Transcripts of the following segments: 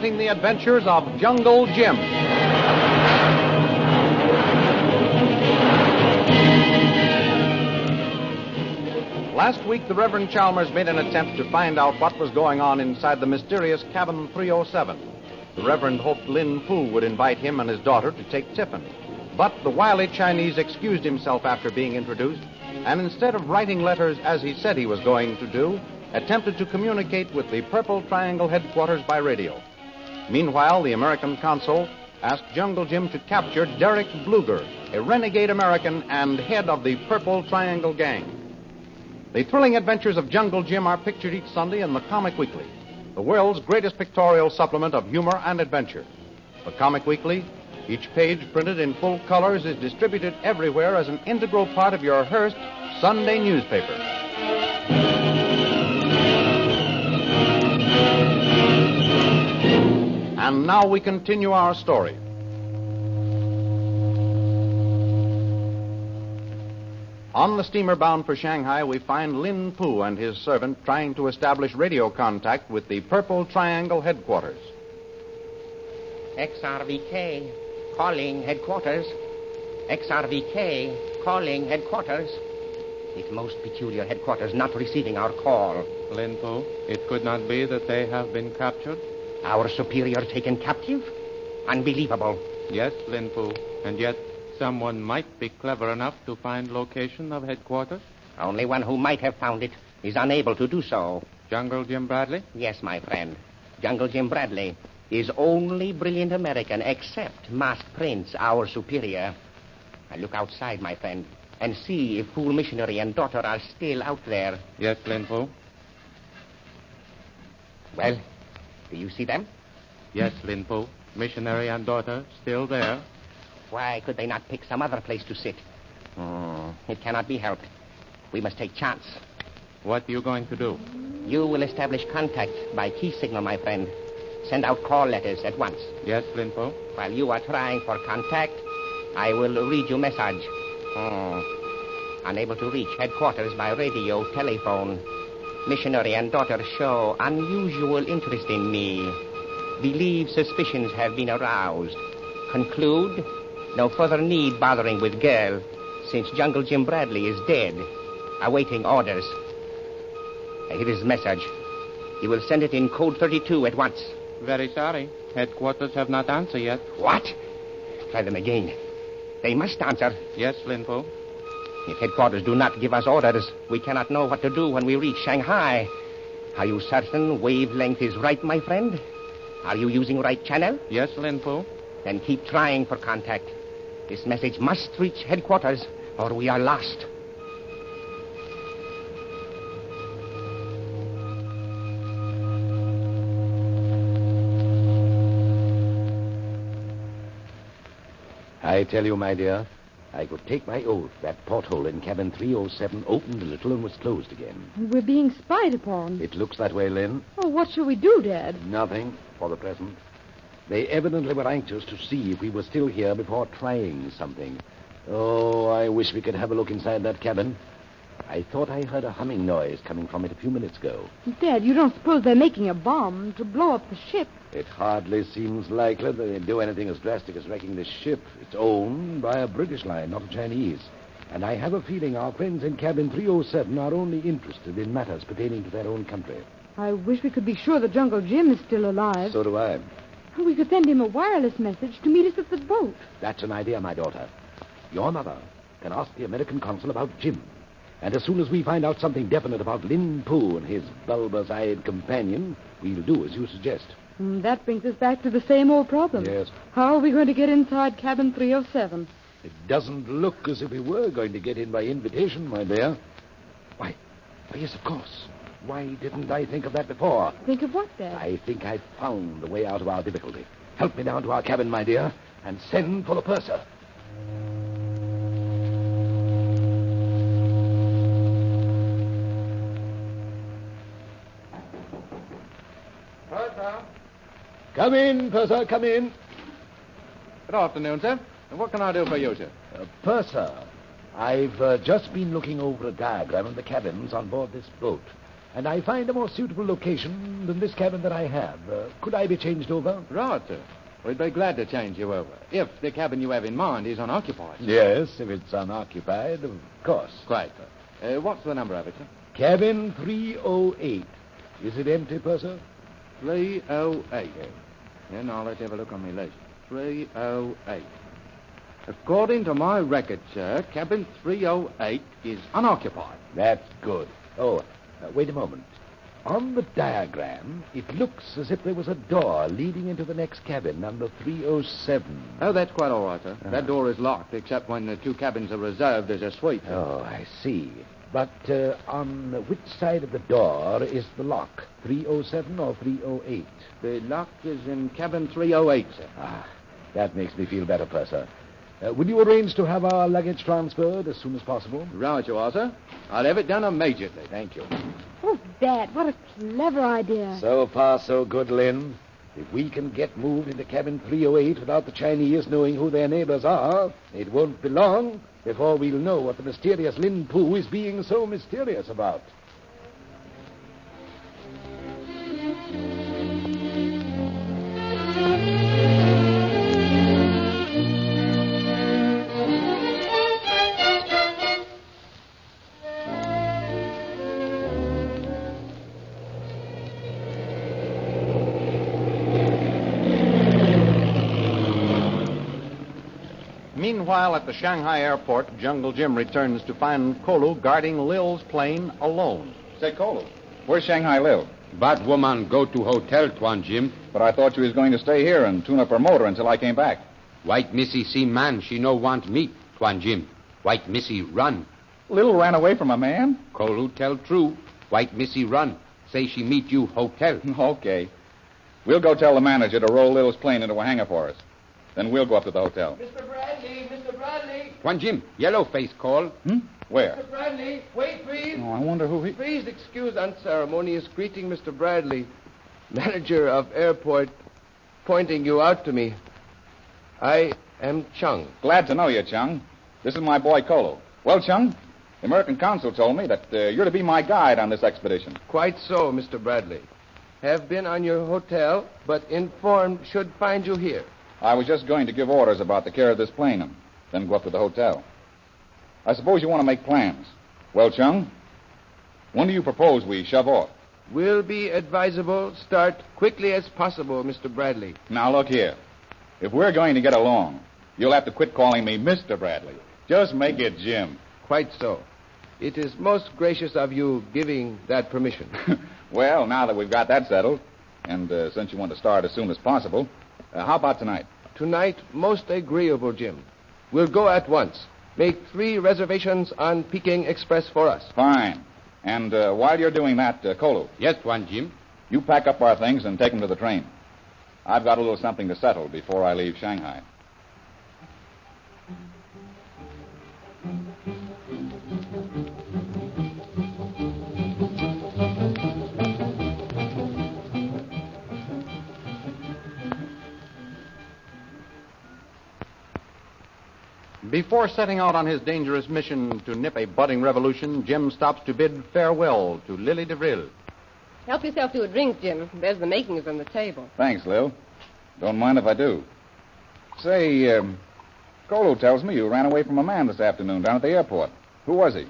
presenting the adventures of Jungle Jim. Last week, the Reverend Chalmers made an attempt to find out what was going on inside the mysterious cabin 307. The Reverend hoped Lin Fu would invite him and his daughter to take tiffin. But the wily Chinese excused himself after being introduced, and instead of writing letters as he said he was going to do, attempted to communicate with the Purple Triangle headquarters by radio. Meanwhile, the American consul asked Jungle Jim to capture Derek Bluger, a renegade American and head of the Purple Triangle gang. The thrilling adventures of Jungle Jim are pictured each Sunday in the Comic Weekly, the world's greatest pictorial supplement of humor and adventure. The Comic Weekly, each page printed in full colors, is distributed everywhere as an integral part of your Hearst Sunday newspaper. And now we continue our story. On the steamer bound for Shanghai, we find Lin Fu and his servant trying to establish radio contact with the Purple Triangle headquarters. XRVK, calling headquarters. XRVK, calling headquarters. It's most peculiar headquarters not receiving our call. Lin Fu, it could not be that they have been captured? Our superior taken captive? Unbelievable. Yes, Lin Fu, and yet someone might be clever enough to find location of headquarters? Only one who might have found it is unable to do so. Jungle Jim Bradley? Yes, my friend. Jungle Jim Bradley is only brilliant American except Masked Prince, our superior. Now look outside, my friend, and see if fool missionary and daughter are still out there. Yes, Lin Fu. Well, do you see them? Yes, Lin Fu. Missionary and daughter still there. Why could they not pick some other place to sit? It cannot be helped. We must take chance. What are you going to do? You will establish contact by key signal, my friend. Send out call letters at once. Yes, Lin Fu. While you are trying for contact, I will read you message. Unable to reach headquarters by radio, telephone. Missionary and daughter show unusual interest in me. Believe suspicions have been aroused. Conclude, no further need bothering with girl, since Jungle Jim Bradley is dead, awaiting orders. Here is message. You will send it in code 32 at once. Very sorry. Headquarters have not answered yet. What? Try them again. They must answer. Yes, Lin Fu. If headquarters do not give us orders, we cannot know what to do when we reach Shanghai. Are you certain wavelength is right, my friend? Are you using right channel? Yes, Lin Fu. Then keep trying for contact. This message must reach headquarters, or we are lost. I tell you, my dear, I could take my oath that porthole in cabin 307 opened a little and was closed again. We're being spied upon. It looks that way, Lynn. Oh, what shall we do, Dad? Nothing, for the present. They evidently were anxious to see if we were still here before trying something. Oh, I wish we could have a look inside that cabin. I thought I heard a humming noise coming from it a few minutes ago. Dad, you don't suppose they're making a bomb to blow up the ship? It hardly seems likely that they'd do anything as drastic as wrecking this ship. It's owned by a British line, not a Chinese. And I have a feeling our friends in cabin 307 are only interested in matters pertaining to their own country. I wish we could be sure that Jungle Jim is still alive. So do I. We could send him a wireless message to meet us at the boat. That's an idea, my daughter. Your mother can ask the American consul about Jim. And as soon as we find out something definite about Lin Fu and his bulbous-eyed companion, we'll do as you suggest. That brings us back to the same old problem. Yes. How are we going to get inside cabin 307? It doesn't look as if we were going to get in by invitation, my dear. Why, yes, of course. Why didn't I think of that before? Think of what, Dad? I think I've found the way out of our difficulty. Help me down to our cabin, my dear, and send for the purser. Purser. Come in, purser, come in. Good afternoon, sir. What can I do for you, sir? Purser, I've just been looking over a diagram of the cabins on board this boat. and I find a more suitable location than this cabin that I have, could I be changed over? Right, sir. We'd be glad to change you over, if the cabin you have in mind is unoccupied. Yes, if it's unoccupied, of course. Quite, sir. What's the number of it, sir? Cabin 308. Is it empty, Purser? 308. Yeah, now let's have a look on my list. 308. According to my record, sir, cabin 308 is unoccupied. That's good. Oh, wait a moment. On the diagram, it looks as if there was a door leading into the next cabin, number 307. Oh, that's quite all right, sir. That door is locked, except when the two cabins are reserved as a suite. Oh, I see. But on which side of the door is the lock? 307 or 308? The lock is in cabin 308, sir. Ah, that makes me feel better, Purser. Will you arrange to have our luggage transferred as soon as possible? Right you are, sir. I'll have it done immediately. Thank you. Oh, Dad, what a clever idea. So far, so good, Lynn. If we can get moved into cabin 308 without the Chinese knowing who their neighbors are, it won't be long before we'll know what the mysterious Lin Poo is being so mysterious about. Meanwhile, at the Shanghai airport, Jungle Jim returns to find Kolu guarding Lil's plane alone. Say, Kolu, where's Shanghai Lil? Bad woman go to hotel, Tuan Jim. But I thought she was going to stay here and tune up her motor until I came back. White missy see man, she no want meet, Tuan Jim. White missy run. Lil ran away from a man? Kolu tell true. White missy run. Say she meet you hotel. Okay. We'll go tell the manager to roll Lil's plane into a hangar for us. Then we'll go up to the hotel. Mr. Bradley, Mr. Bradley. Tuan Jim, yellow face call. Where? Mr. Bradley, wait, please. Oh, I wonder who he... Please excuse unceremonious greeting, Mr. Bradley. Manager of airport pointing you out to me. I am Chung. Glad to know you, Chung. This is my boy, Kolu. Well, Chung, the American consul told me that you're to be my guide on this expedition. Quite so, Mr. Bradley. Have been on your hotel, but informed should find you here. I was just going to give orders about the care of this plane and then go up to the hotel. I suppose you want to make plans. Well, Chung, when do you propose we shove off? Will be advisable start quickly as possible, Mr. Bradley. Now, look here. If we're going to get along, you'll have to quit calling me Mr. Bradley. Just make it Jim. Quite so. It is most gracious of you giving that permission. Well, now that we've got that settled, and since you want to start as soon as possible, how about tonight? Tonight, most agreeable, Jim. We'll go at once. Make 3 reservations on Peking Express for us. Fine. And while you're doing that, Kolu, Yes, Tuan Jim. you pack up our things and take them to the train. I've got a little something to settle before I leave Shanghai. Before setting out on his dangerous mission to nip a budding revolution, Jim stops to bid farewell to Lily DeVril. Help yourself to a drink, Jim. There's the makings on the table. Thanks, Lil. Don't mind if I do. Say, Kolu tells me you ran away from a man this afternoon down at the airport. Who was he?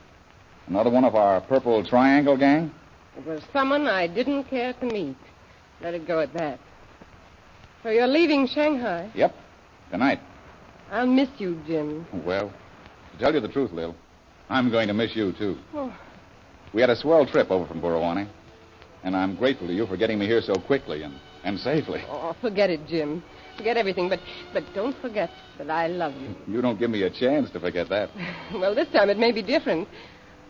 Another one of our Purple Triangle gang? It was someone I didn't care to meet. Let it go at that. So you're leaving Shanghai? Yep. Tonight. I'll miss you, Jim. Well, to tell you the truth, Lil, I'm going to miss you, too. Oh. We had a swell trip over from Burawani, and I'm grateful to you for getting me here so quickly and safely. Oh, forget it, Jim. Forget everything, but don't forget that I love you. You don't give me a chance to forget that. Well, this time it may be different.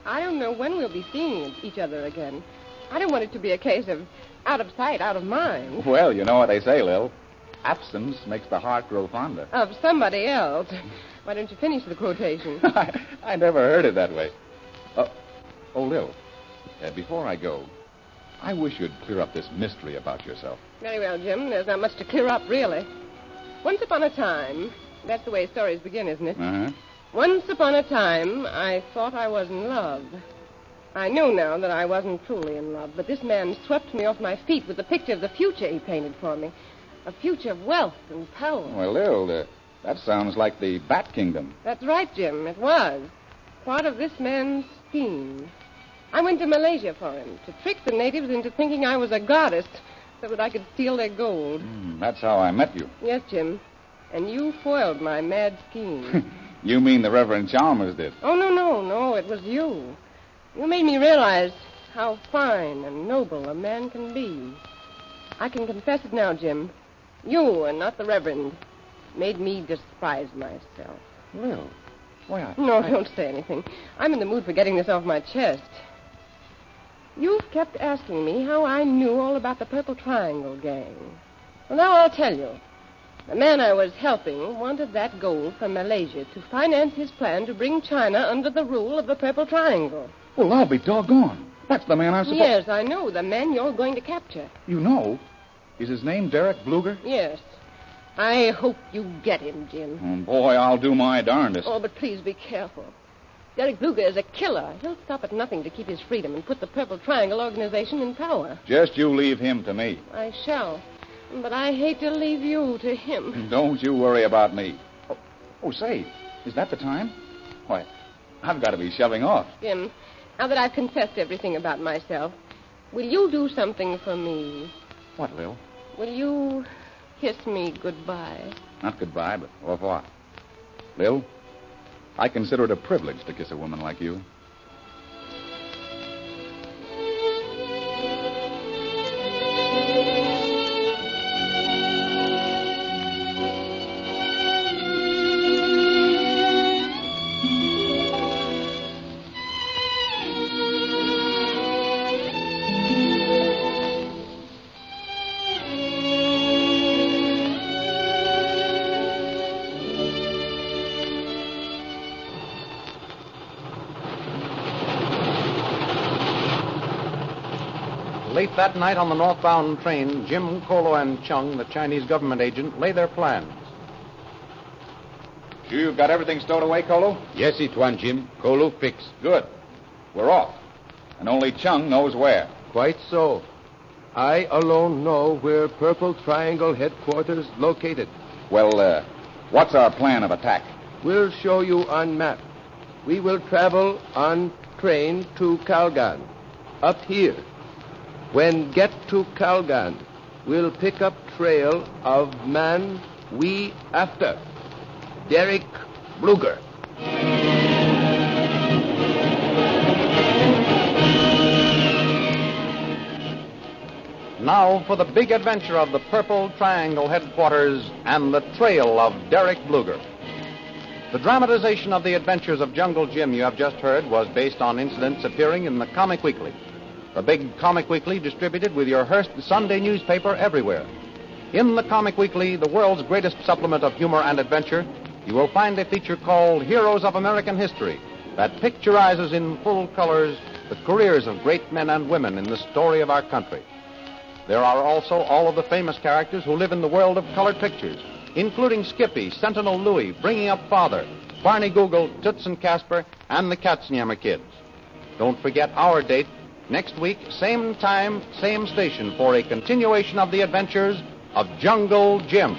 I don't know when we'll be seeing each other again. I don't want it to be a case of out of sight, out of mind. Well, you know what they say, Lil. Absence makes the heart grow fonder. Of somebody else. Why don't you finish the quotation? I never heard it that way. Lil, before I go, I wish you'd clear up this mystery about yourself. Very well, Jim. There's not much to clear up, really. Once upon a time, that's the way stories begin, isn't it? Uh-huh. Once upon a time, I thought I was in love. I know now that I wasn't truly in love, but this man swept me off my feet with the picture of the future he painted for me. A future of wealth and power. Well, Lil, that sounds like the Bat Kingdom. That's right, Jim. It was. Part of this man's scheme. I went to Malaysia for him, to trick the natives into thinking I was a goddess so that I could steal their gold. That's how I met you. Yes, Jim. And you foiled my mad scheme. You mean the Reverend Chalmers did? Oh, no. It was you. You made me realize how fine and noble a man can be. I can confess it now, Jim. You, and not the Reverend, made me despise myself. Lil, why, No, don't say anything. I'm in the mood for getting this off my chest. You've kept asking me how I knew all about the Purple Triangle gang. Well, now I'll tell you. The man I was helping wanted that gold from Malaysia to finance his plan to bring China under the rule of the Purple Triangle. Well, I'll be doggone. That's the man I'm supposed... Yes, I know. The man you're going to capture. You know? Is his name Derek Bluger? Yes. I hope you get him, Jim. Oh, boy, I'll do my darndest. Oh, but please be careful. Derek Bluger is a killer. He'll stop at nothing to keep his freedom and put the Purple Triangle organization in power. Just you leave him to me. I shall. But I hate to leave you to him. Don't you worry about me. Oh, say, is that the time? Why, I've got to be shoving off. Jim, now that I've confessed everything about myself, will you do something for me? What, Lil? Will you kiss me goodbye? Not goodbye, but au revoir. Lil, I consider it a privilege to kiss a woman like you. Late that night on the northbound train, Jim, Kolu, and Chung, the Chinese government agent, lay their plans. You've got everything stowed away, Kolu? Yes, Tuan Jim. Kolu fixed. Good. We're off. And only Chung knows where. Quite so. I alone know where Purple Triangle headquarters located. Well, what's our plan of attack? We'll show you on map. We will travel on train to Kalgan, up here. When get to Kalgan, we'll pick up trail of man we after. Derek Bluger. Now for the big adventure of the Purple Triangle headquarters and the trail of Derek Bluger. The dramatization of the adventures of Jungle Jim you have just heard was based on incidents appearing in the Comic Weekly. The big Comic Weekly distributed with your Hearst Sunday newspaper everywhere. In the Comic Weekly, the world's greatest supplement of humor and adventure, you will find a feature called Heroes of American History that picturizes in full colors the careers of great men and women in the story of our country. There are also all of the famous characters who live in the world of colored pictures, including Skippy, Sentinel Louie, Bringing Up Father, Barney Google, Toots and Casper, and the Katzenjammer Kids. Don't forget our date, next week, same time, same station, for a continuation of the adventures of Jungle Jim.